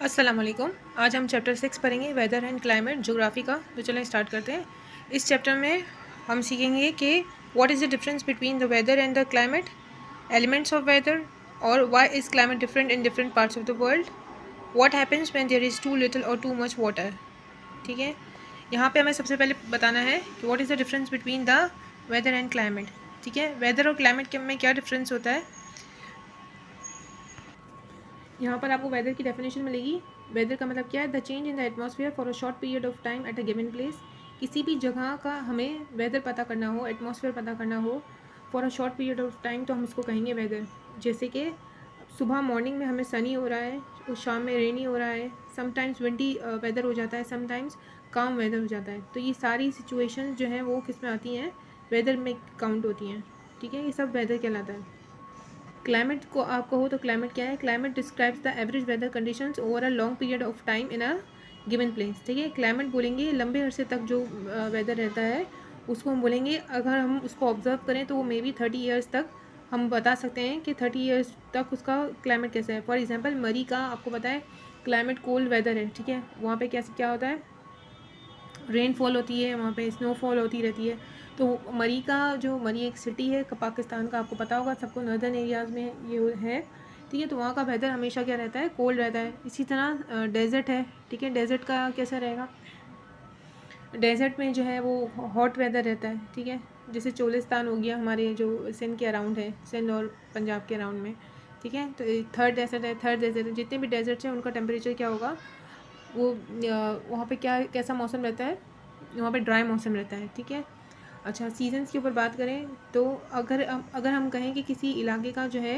अस्सलाम वालेकुम। आज हम चैप्टर 6 पढ़ेंगे वेदर एंड क्लाइमेट ज्योग्राफी का। तो चलें स्टार्ट करते हैं। इस चैप्टर में हम सीखेंगे कि what is the difference between the weather and the climate, elements of weather और why is climate different in different parts of the world, what happens when there is too little और too much water. ठीक है, यहाँ पे हमें सबसे पहले बताना है कि what is the difference between the weather and climate. ठीक है, वेदर और क्लाइमेट में क्या डिफरेंस होता है। यहाँ पर आपको वेदर की डेफिनेशन मिलेगी। वेदर का मतलब क्या है? The change in the atmosphere for a short period of time at a given place. किसी भी जगह का हमें वेदर पता करना हो, एटमॉस्फेयर पता करना हो for a short period of time, तो हम इसको कहेंगे वेदर। जैसे कि सुबह मॉर्निंग में हमें सनी हो रहा है और शाम में रेनी हो रहा है, समटाइम्स विंडी वेदर हो जाता है, समटाइम्स काम वेदर हो जाता है। तो ये सारी सिचुएशन जो हैं वो किस में आती हैं? वेदर में काउंट होती हैं। ठीक है, ये सब वेदर कहलाता है। क्लाइमेट को आप कहो तो क्लाइमेट क्या है? Climate describes the average weather conditions over a long period of time in a given place. ठीक है, क्लाइमेट बोलेंगे लंबे अरसे तक जो वेदर रहता है उसको हम बोलेंगे। अगर हम उसको ऑब्जर्व करें तो वो मे बी 30 ईयर्स तक हम बता सकते हैं कि 30 ईयर्स तक उसका क्लाइमेट कैसा है। फॉर एग्जांपल मरी का आपको पता है क्लाइमेट कोल्ड वेदर है। ठीक है, वहाँ पे क्या होता है? रेनफॉल होती है, वहाँ पे स्नोफॉल होती रहती है। तो मरी का जो मरी एक सिटी है पाकिस्तान का, आपको पता होगा सबको, नॉर्दर्न एरियाज़ में ये है। ठीक है, तो वहाँ का वेदर हमेशा क्या रहता है? कोल्ड रहता है। इसी तरह डेजर्ट है। ठीक है, डेजर्ट का कैसा रहेगा? डेजर्ट में जो है वो हॉट वेदर रहता है। ठीक है, जैसे चोलिस्तान हो गया हमारे जो सिंध के अराउंड है, सिंध और पंजाब के अराउंड में। ठीक है, तो थर्ड डेजर्ट है, थर्ड डेजर्ट है। जितने भी डेजर्ट्स हैं उनका टेम्परेचर क्या होगा? वो वहाँ पे कैसा मौसम रहता है? वहाँ पे ड्राई मौसम रहता है। ठीक है, अच्छा सीजन्स के ऊपर बात करें तो अगर हम कहें कि किसी इलाके का जो है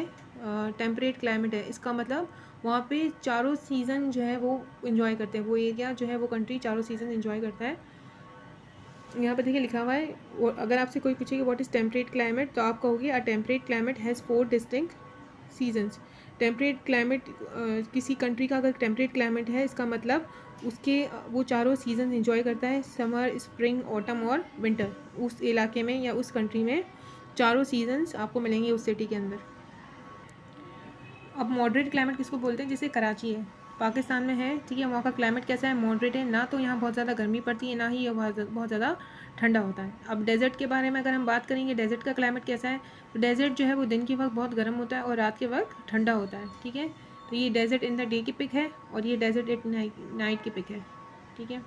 टेम्परेट क्लाइमेट है, इसका मतलब वहाँ पे चारों सीज़न जो है वो इन्जॉय करते हैं। वो एरिया जो है वो कंट्री चारों सीज़न इन्जॉय करता है। यहाँ पे देखिए लिखा हुआ है, और अगर आपसे कोई पूछे कि व्हाट इज़ टेम्परेट क्लाइमेट, तो आप कहोगे a temperate climate has 4 distinct seasons. Temperate climate किसी कंट्री का अगर टेम्परेट क्लाइमेट है, इसका मतलब उसके वो चारों सीजन एंजॉय करता है, समर, स्प्रिंग, ऑटम और विंटर। उस इलाके में या उस कंट्री में चारों सीजन्स आपको मिलेंगे उस सिटी के अंदर। अब मॉडरेट क्लाइमेट किसको बोलते हैं? जैसे कराची है, पाकिस्तान में है। ठीक है, वहाँ का क्लाइमेट कैसा है? मॉडरेट है। ना तो यहाँ बहुत ज़्यादा गर्मी पड़ती है, ना ही ये बहुत ज़्यादा ठंडा होता है। अब डेजर्ट के बारे में अगर हम बात करेंगे, डेजर्ट का क्लाइमेट कैसा है? तो डेजर्ट जो है वो दिन के वक्त बहुत गर्म होता है और रात के वक्त ठंडा होता है। ठीक है, तो ये डेजर्ट इन द डे की पिक है और ये डेजर्ट एट नाइट की पिक है। ठीक है,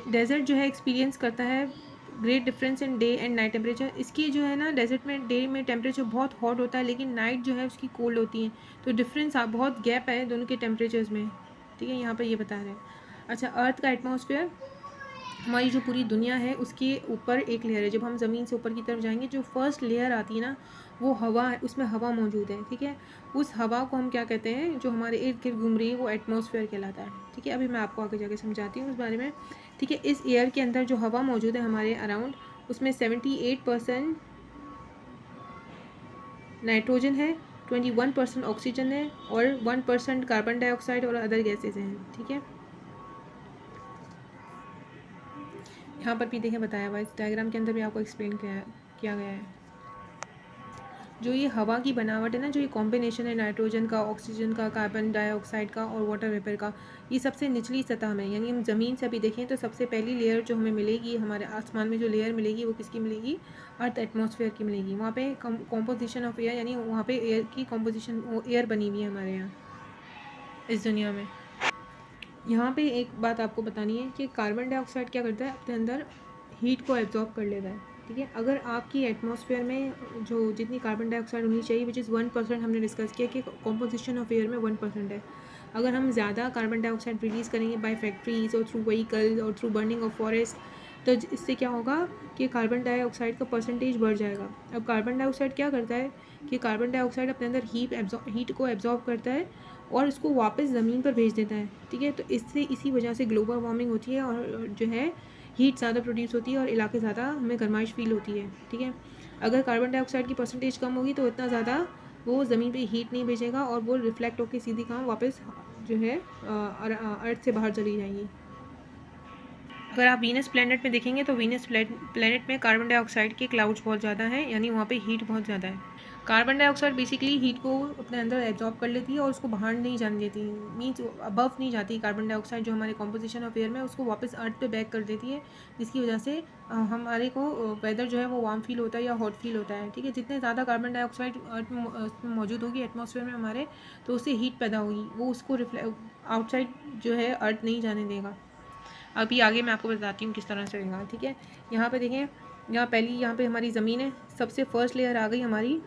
डेजर्ट जो है एक्सपीरियंस करता है great difference in day and night temperature. इसकी जो है ना, डेजर्ट में डे में टेम्परेचर बहुत हॉट होता है, लेकिन नाइट जो है उसकी कोल्ड होती है। तो डिफरेंस बहुत गैप है दोनों के टेम्परेचर्स में। ठीक है, यहाँ पर ये बता रहे हैं। अच्छा, अर्थ का एटमॉस्फेयर, हमारी जो पूरी दुनिया है उसके ऊपर एक लेयर है। जब हम ज़मीन से ऊपर की तरफ जाएंगे, जो फर्स्ट लेयर आती है ना, वो हवा है, उसमें हवा मौजूद है। ठीक है, उस हवा को हम क्या कहते हैं? जो हमारे इर्द गिर्द घूम रही है, वो एटमॉस्फेयर कहलाता है। ठीक है, अभी मैं आपको आगे जाके समझाती हूँ उस बारे में। ठीक है, इस एयर के अंदर जो हवा मौजूद है हमारे अराउंड, उसमें 78% नाइट्रोजन है, 21% ऑक्सीजन है और 1% कार्बन डाइऑक्साइड और अदर गैसेज हैं। ठीक है, यहाँ पर भी देखें बताया हुआ, इस डायग्राम के अंदर भी आपको एक्सप्लेन किया गया है। जो ये हवा की बनावट है ना, जो ये कॉम्बिनेशन है नाइट्रोजन का, ऑक्सीजन का, कार्बन डाइऑक्साइड का और वाटर वेपर का, ये सबसे निचली सतह में, यानी हम ज़मीन से अभी देखें तो सबसे पहली लेयर जो हमें मिलेगी, हमारे आसमान में जो लेयर मिलेगी वो किसकी मिलेगी? अर्थ एटमॉस्फेयर की मिलेगी। वहाँ पे कॉम्पोजिशन ऑफ एयर, यानी वहाँ पे एयर की कॉम्पोजिशन, एयर बनी हुई है हमारे यहाँ इस दुनिया में। यहाँ पे एक बात आपको बतानी है कि कार्बन डाइऑक्साइड क्या करता है? अपने अंदर हीट को एब्जॉर्ब कर लेता है। ठीक है, अगर आपकी एटमॉस्फेयर में जो जितनी कार्बन डाइऑक्साइड होनी चाहिए, विच इज़ 1%, हमने डिस्कस किया कि कॉम्पोजिशन ऑफ एयर में 1% है। अगर हम ज़्यादा कार्बन डाइऑक्साइड रिलीज़ करेंगे बाय फैक्ट्रीज और थ्रू व्हीकल्स और थ्रू बर्निंग ऑफ फॉरेस्ट, तो इससे क्या होगा कि कार्बन डाइऑक्साइड का परसेंटेज बढ़ जाएगा। अब कार्बन डाइऑक्साइड क्या करता है कि कार्बन डाइऑक्साइड अपने अंदर हीट को एब्जॉर्ब करता है और इसको वापस ज़मीन पर भेज देता है। ठीक है, तो इसी वजह से ग्लोबल वार्मिंग होती है और जो है हीट ज़्यादा प्रोड्यूस होती है और इलाके ज़्यादा हमें गर्माइश फील होती है। ठीक है, अगर कार्बन डाइऑक्साइड की परसेंटेज कम होगी तो इतना ज़्यादा वो ज़मीन पे हीट नहीं भेजेगा और वो रिफ्लेक्ट होकर सीधी कहाँ वापस जो है अर्थ से बाहर चली जाएंगी। अगर आप वीनस प्लैनेट में देखेंगे तो वीनस प्लैनेट में कार्बन डाइऑक्साइड के क्लाउड्स बहुत ज़्यादा हैं, यानी वहाँ पे हीट बहुत ज़्यादा है। कार्बन डाइऑक्साइड बेसिकली हीट को अपने अंदर एब्जॉर्ब कर लेती है और उसको बाहर नहीं जाने देती, मीन्स अबव नहीं जाती। कार्बन डाइऑक्साइड जो हमारे कॉम्पोजिशन ऑफ एयर में उसको वापस अर्थ पे बैक कर देती है, जिसकी वजह से हमारे को वेदर जो है वो वार्म फील होता है या हॉट फील होता है। ठीक है, जितने ज़्यादा कार्बन डाइऑक्साइड अर्थ में मौजूद होगी एटमॉस्फेयर में हमारे, तो उससे हीट पैदा होगी, वो उसको आउटसाइड जो है अर्थ नहीं जाने देगा। अभी आगे मैं आपको बताती हूँ किस तरह से होगा। ठीक है, यहाँ पे देखें, यहाँ पे हमारी ज़मीन है, सबसे फर्स्ट लेयर आ गई हमारी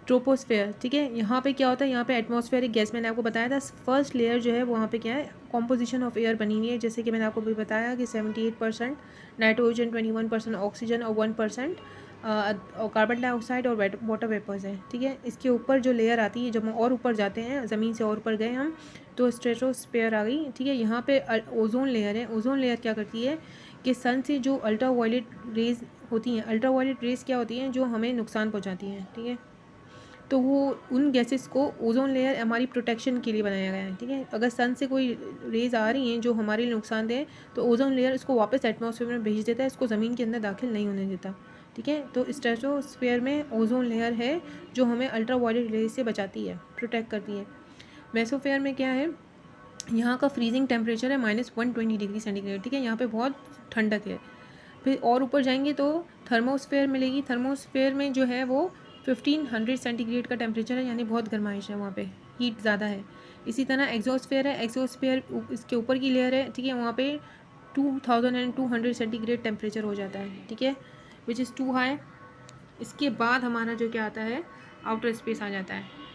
ट्रोपोस्फेयर। ठीक है, यहाँ पे क्या होता है, यहाँ पे एटमॉस्फेरिक गैस मैंने आपको बताया था। फर्स्ट लेयर जो है वहाँ पे क्या है, कॉम्पोजिशन ऑफ एयर बनी हुई है, जैसे कि मैंने आपको भी बताया कि 78% नाइट्रोजन, 21% ऑक्सीजन और 1% कार्बन डाइऑक्साइड और वाटर वेपर्स हैं। ठीक है, इसके ऊपर जो लेयर आती है, जब हम और ऊपर जाते हैं, ज़मीन से और ऊपर गए हम, तो स्ट्रेटोस्फेयर आ गई। ठीक है, यहाँ पे ओजोन लेयर है। ओजोन लेयर क्या करती है कि सन से जो अल्ट्रा वायलेट रेज होती हैं, अल्ट्रा वायलेट रेज क्या होती हैं, जो हमें नुकसान पहुँचाती हैं। ठीक है, तो वो उन गैसेस को ओजोन लेयर हमारी प्रोटेक्शन के लिए बनाया गया है। ठीक है, अगर सन से कोई रेज आ रही हैं जो हमारे लिए नुकसानदेह, तो ओजोन लेयर इसको वापस एटमॉस्फेयर में भेज देता है, इसको ज़मीन के अंदर दाखिल नहीं होने देता। ठीक है, तो स्ट्रेटोस्फेयर में ओजोन लेयर है जो हमें अल्ट्रा वायलेट रेज से बचाती है, प्रोटेक्ट करती है। मेसोफेयर में क्या है, यहाँ का फ्रीजिंग टेम्परेचर है -120 डिग्री सेंटीग्रेड। ठीक है, यहाँ पे बहुत ठंडक है। फिर और ऊपर जाएंगे तो थर्मोस्फेयर मिलेगी। थर्मोस्फेयर में जो है वो 1500 सेंटीग्रेड का टेम्परेचर है, यानी बहुत गर्माइश है, वहाँ पे हीट ज़्यादा है। इसी तरह एक्सोस्फेयर है, एक्सोस्फेयर इसके ऊपर की लेयर है। ठीक है, वहाँ पे 2200 सेंटीग्रेड टेम्परेचर हो जाता है। ठीक है, विच इज़ टू हाई। इसके बाद हमारा जो क्या आता है, आउटर स्पेस आ जाता है।